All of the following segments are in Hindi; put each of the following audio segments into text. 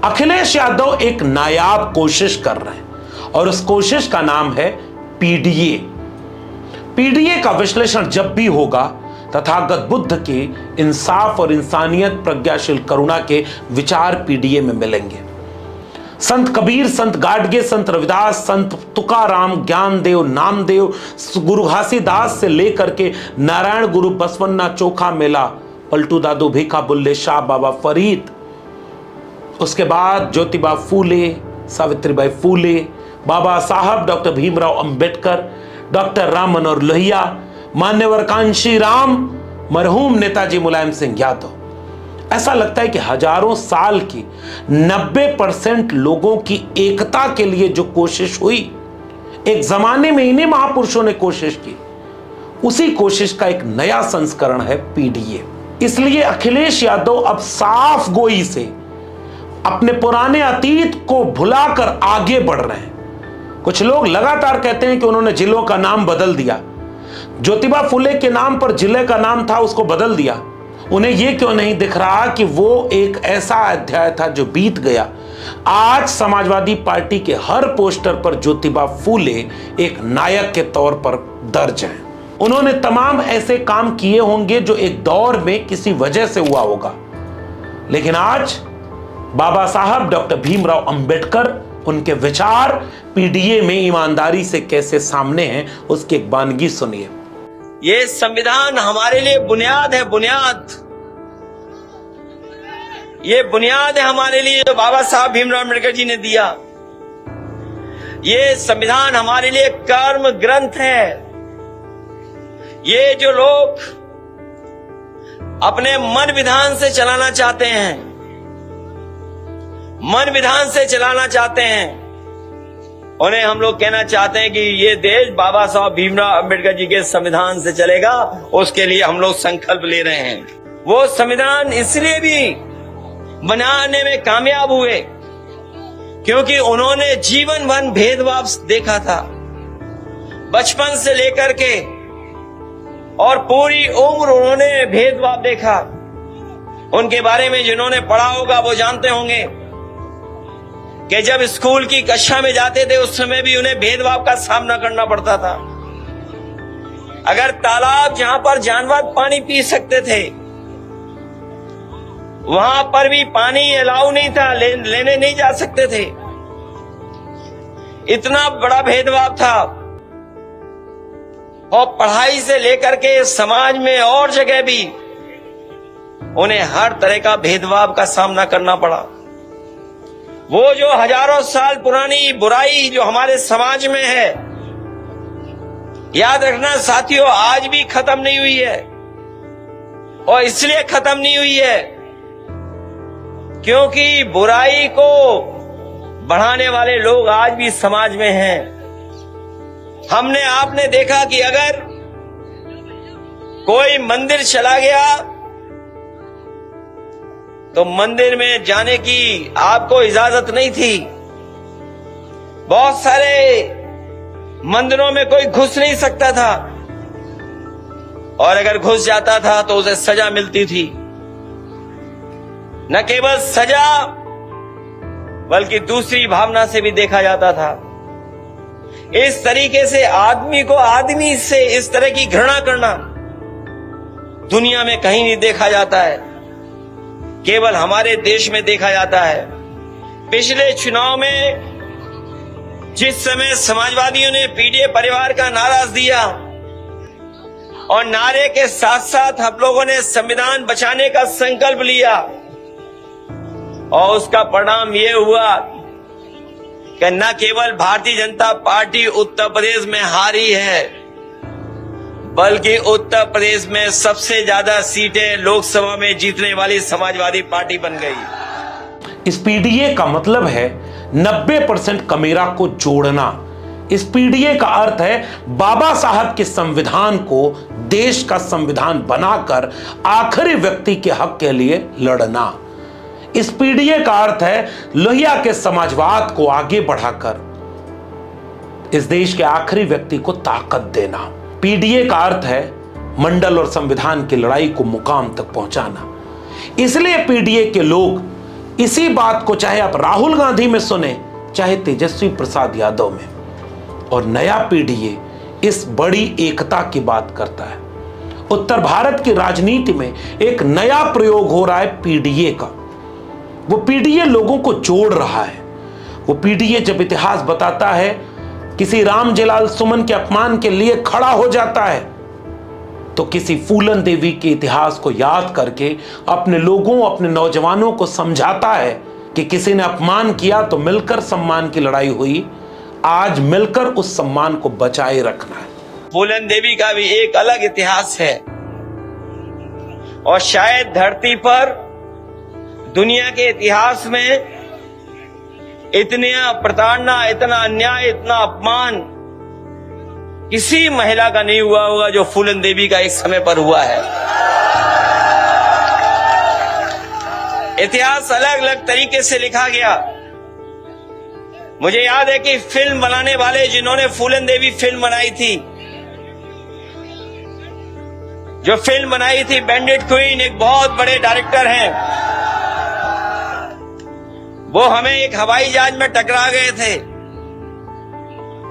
अखिलेश यादव एक नायाब कोशिश कर रहे हैं और उस कोशिश का नाम है पीडीए। पीडीए का विश्लेषण जब भी होगा तथागत बुद्ध के इंसाफ और इंसानियत, प्रज्ञाशील करुणा के विचार पीडीए में मिलेंगे। संत कबीर, संत गाडगे, संत रविदास, संत तुकाराम, ज्ञानदेव, नामदेव, गुरु घासीदास से लेकर के नारायण गुरु, बसवन्ना, चोखा मेला, पलटू दादू, भीखा बुल्ले, शाह बाबा फरीद, उसके बाद ज्योतिबा फूले, सावित्रीबाई फूले, बाबा साहब डॉक्टर भीमराव अंबेडकर, डॉक्टर राम मनोहर लोहिया, मान्यवर कांशी राम, मरहूम नेताजी मुलायम सिंह यादव। ऐसा लगता है कि हजारों साल की 90% लोगों की एकता के लिए जो कोशिश हुई, एक जमाने में इन्हीं महापुरुषों ने कोशिश की, उसी कोशिश का एक नया संस्करण है पीडीए। इसलिए अखिलेश यादव अब साफ गोई से अपने पुराने अतीत को भुलाकर आगे बढ़ रहे हैं। कुछ लोग लगातार कहते हैं कि उन्होंने जिलों का नाम बदल दिया। ज्योतिबा फुले के नाम पर जिले का नाम था, उसको बदल दिया। उन्हें यह क्यों नहीं दिख रहा कि वो एक ऐसा अध्याय था जो बीत गया। आज समाजवादी पार्टी के हर पोस्टर पर ज्योतिबा फूले एक नायक के तौर पर दर्ज हैं। उन्होंने तमाम ऐसे काम किए होंगे जो एक दौर में किसी वजह से हुआ होगा, लेकिन आज बाबा साहब डॉक्टर भीमराव अंबेडकर, उनके विचार पीडीए में ईमानदारी से कैसे सामने हैं, उसकी एक वानगी सुनिए। ये संविधान हमारे लिए बुनियाद है, बुनियाद। ये बुनियाद है हमारे लिए जो बाबा साहब भीमराव अंबेडकर जी ने दिया। ये संविधान हमारे लिए कर्म ग्रंथ है। ये जो लोग अपने मन विधान से चलाना चाहते हैं, मन विधान से चलाना चाहते हैं, उन्हें हम लोग कहना चाहते हैं कि ये देश बाबा साहब भीमराव अंबेडकर जी के संविधान से चलेगा। उसके लिए हम लोग संकल्प ले रहे हैं। वो संविधान इसलिए भी बनाने में कामयाब हुए क्योंकि उन्होंने जीवन भर भेदभाव देखा था, बचपन से लेकर के, और पूरी उम्र उन्होंने भेदभाव देखा। उनके बारे में जिन्होंने पढ़ा होगा वो जानते होंगे कि जब स्कूल की कक्षा में जाते थे उस समय भी उन्हें भेदभाव का सामना करना पड़ता था। अगर तालाब जहां पर जानवर पानी पी सकते थे वहां पर भी पानी अलाउ नहीं था, लेने नहीं जा सकते थे। इतना बड़ा भेदभाव था। और पढ़ाई से लेकर के समाज में और जगह भी उन्हें हर तरह का भेदभाव का सामना करना पड़ा। वो जो हजारों साल पुरानी बुराई जो हमारे समाज में है, याद रखना साथियों, आज भी खत्म नहीं हुई है। और इसलिए खत्म नहीं हुई है क्योंकि बुराई को बढ़ाने वाले लोग आज भी समाज में हैं। हमने आपने देखा कि अगर कोई मंदिर चला गया तो मंदिर में जाने की आपको इजाजत नहीं थी। बहुत सारे मंदिरों में कोई घुस नहीं सकता था, और अगर घुस जाता था तो उसे सजा मिलती थी। न केवल सजा बल्कि दूसरी भावना से भी देखा जाता था। इस तरीके से आदमी को आदमी से इस तरह की घृणा करना दुनिया में कहीं नहीं देखा जाता है, केवल हमारे देश में देखा जाता है। पिछले चुनाव में जिस समय समाजवादियों ने पीडीए परिवार का नारा दिया और नारे के साथ साथ हम लोगों ने संविधान बचाने का संकल्प लिया, और उसका परिणाम ये हुआ कि न केवल भारतीय जनता पार्टी उत्तर प्रदेश में हारी है, बल्कि उत्तर प्रदेश में सबसे ज्यादा सीटें लोकसभा में जीतने वाली समाजवादी पार्टी बन गई। इस पीडीए का मतलब है 90% कमेरा को जोड़ना। इस पीडीए का अर्थ है बाबा साहब के संविधान को देश का संविधान बनाकर आखिरी व्यक्ति के हक के लिए लड़ना। इस पीडीए का अर्थ है लोहिया के समाजवाद को आगे बढ़ाकर इस देश के आखिरी व्यक्ति को ताकत देना। पीडीए का अर्थ है मंडल और संविधान की लड़ाई को मुकाम तक पहुंचाना। इसलिए पीडीए के लोग इसी बात को चाहे आप राहुल गांधी में सुने, चाहे तेजस्वी प्रसाद यादव में, और नया पीडीए इस बड़ी एकता की बात करता है। उत्तर भारत की राजनीति में एक नया प्रयोग हो रहा है पीडीए का। वो पीडीए लोगों को जोड़ रहा है। वो पीडीए जब इतिहास बताता है, किसी रामजलाल सुमन के अपमान के लिए खड़ा हो जाता है, तो किसी फूलन देवी के इतिहास को याद करके अपने लोगों, अपने नौजवानों को समझाता है कि किसी ने अपमान किया तो मिलकर सम्मान की लड़ाई हुई। आज मिलकर उस सम्मान को बचाए रखना है। फूलन देवी का भी एक अलग इतिहास है, और शायद धरती पर दुनिया के इतिहास में इतना प्रताड़ना, इतना अन्याय, इतना अपमान किसी महिला का नहीं हुआ होगा जो फूलन देवी का एक समय पर हुआ है। इतिहास अलग अलग तरीके से लिखा गया। मुझे याद है कि फिल्म बनाने वाले जिन्होंने फूलन देवी फिल्म बनाई थी, जो फिल्म बनाई थी बैंडिट क्वीन, एक बहुत बड़े डायरेक्टर हैं, वो हमें एक हवाई जहाज में टकरा गए थे।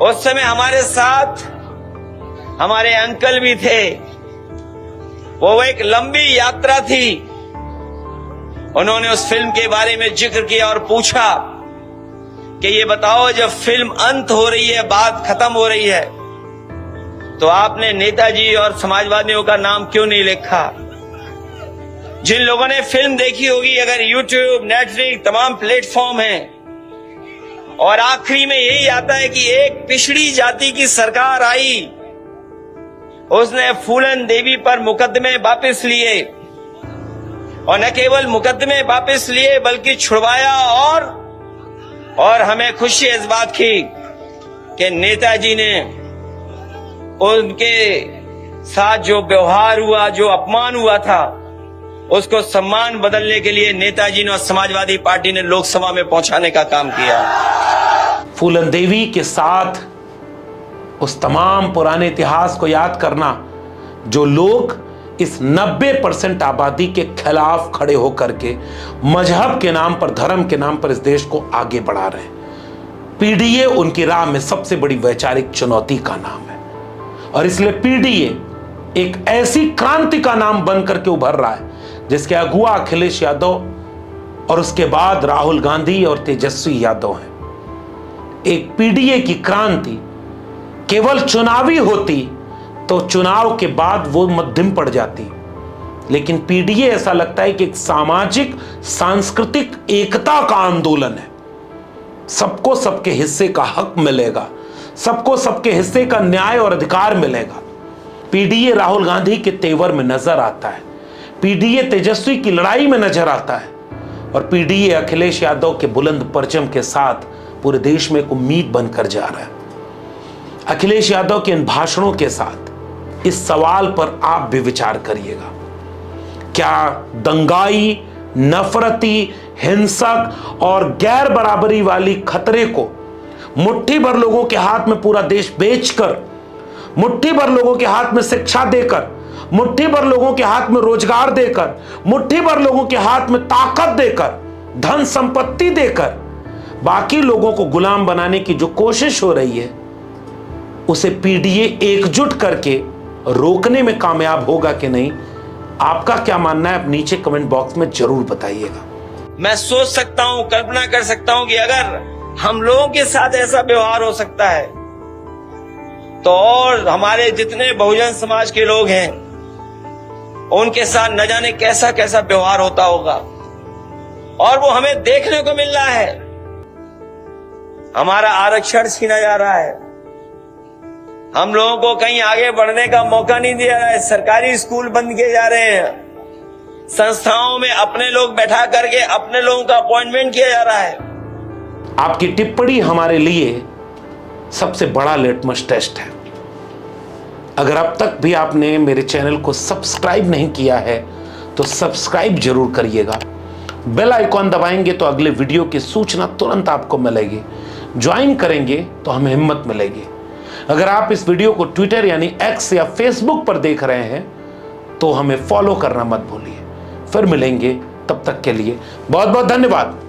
उस समय हमारे साथ हमारे अंकल भी थे। वो एक लंबी यात्रा थी। उन्होंने उस फिल्म के बारे में जिक्र किया और पूछा कि ये बताओ, जब फिल्म अंत हो रही है, बात खत्म हो रही है, तो आपने नेताजी और समाजवादियों का नाम क्यों नहीं लिखा? जिन लोगों ने फिल्म देखी होगी, अगर यूट्यूब, नेटफ्लिक्स, तमाम प्लेटफॉर्म हैं, और आखिरी में यही आता है कि एक पिछड़ी जाति की सरकार आई, उसने फूलन देवी पर मुकदमे वापस लिए, और न केवल मुकदमे वापस लिए बल्कि छुड़वाया, और हमें खुशी इस बात की कि नेताजी ने उनके साथ जो व्यवहार हुआ, जो अपमान हुआ था, उसको सम्मान बदलने के लिए नेताजी ने और समाजवादी पार्टी ने लोकसभा में पहुंचाने का काम किया। फूलन देवी के साथ उस तमाम पुराने इतिहास को याद करना जो लोग इस 90% आबादी के खिलाफ खड़े होकर के मजहब के नाम पर, धर्म के नाम पर इस देश को आगे बढ़ा रहे हैं। पीडीए उनकी राह में सबसे बड़ी वैचारिक चुनौती का नाम है, और इसलिए पीडीए एक ऐसी क्रांति का नाम बन करके उभर रहा है जिसके अगुआ अखिलेश यादव और उसके बाद राहुल गांधी और तेजस्वी यादव हैं। एक पीडीए की क्रांति केवल चुनावी होती तो चुनाव के बाद वो मध्यम पड़ जाती, लेकिन पीडीए ऐसा लगता है कि एक सामाजिक सांस्कृतिक एकता का आंदोलन है। सबको सबके हिस्से का हक मिलेगा, सबको सबके हिस्से का न्याय और अधिकार मिलेगा। पीडीए राहुल गांधी के तेवर में नजर आता है, पीडीए तेजस्वी की लड़ाई में नजर आता है, और पीडीए अखिलेश यादव के बुलंद परचम के साथ पूरे देश में एक उम्मीद बनकर जा रहा है। अखिलेश यादव के इन भाषणों के साथ इस सवाल पर आप भी विचार करिएगा, क्या दंगाई, नफरती, हिंसक और गैर बराबरी वाली खतरे को मुट्ठी भर लोगों के हाथ में पूरा देश बेचकर, मुट्ठी भर लोगों के हाथ में शिक्षा देकर, मुट्ठी भर लोगों के हाथ में रोजगार देकर, मुट्ठी भर लोगों के हाथ में ताकत देकर, धन संपत्ति देकर बाकी लोगों को गुलाम बनाने की जो कोशिश हो रही है, उसे पीडीए एकजुट करके रोकने में कामयाब होगा कि नहीं? आपका क्या मानना है? आप नीचे कमेंट बॉक्स में जरूर बताइएगा। मैं सोच सकता हूं, कल्पना कर सकता हूं कि अगर हम लोगों के साथ ऐसा व्यवहार हो सकता है, तो और हमारे जितने बहुजन समाज के लोग हैं उनके साथ न जाने कैसा कैसा व्यवहार होता होगा। और वो हमें देखने को मिल रहा है। हमारा आरक्षण छीना जा रहा है, हम लोगों को कहीं आगे बढ़ने का मौका नहीं दिया रहा है, सरकारी स्कूल बंद किए जा रहे हैं, संस्थाओं में अपने लोग बैठा करके अपने लोगों का अपॉइंटमेंट किया जा रहा है। आपकी टिप्पणी हमारे लिए सबसे बड़ा लिटमस टेस्ट है। अगर अब तक भी आपने मेरे चैनल को सब्सक्राइब नहीं किया है तो सब्सक्राइब जरूर करिएगा। बेल आइकॉन दबाएंगे तो अगले वीडियो की सूचना तुरंत आपको मिलेगी। ज्वाइन करेंगे तो हमें हिम्मत मिलेगी। अगर आप इस वीडियो को ट्विटर यानी एक्स या फेसबुक पर देख रहे हैं तो हमें फॉलो करना मत भूलिए। फिर मिलेंगे, तब तक के लिए बहुत बहुत धन्यवाद।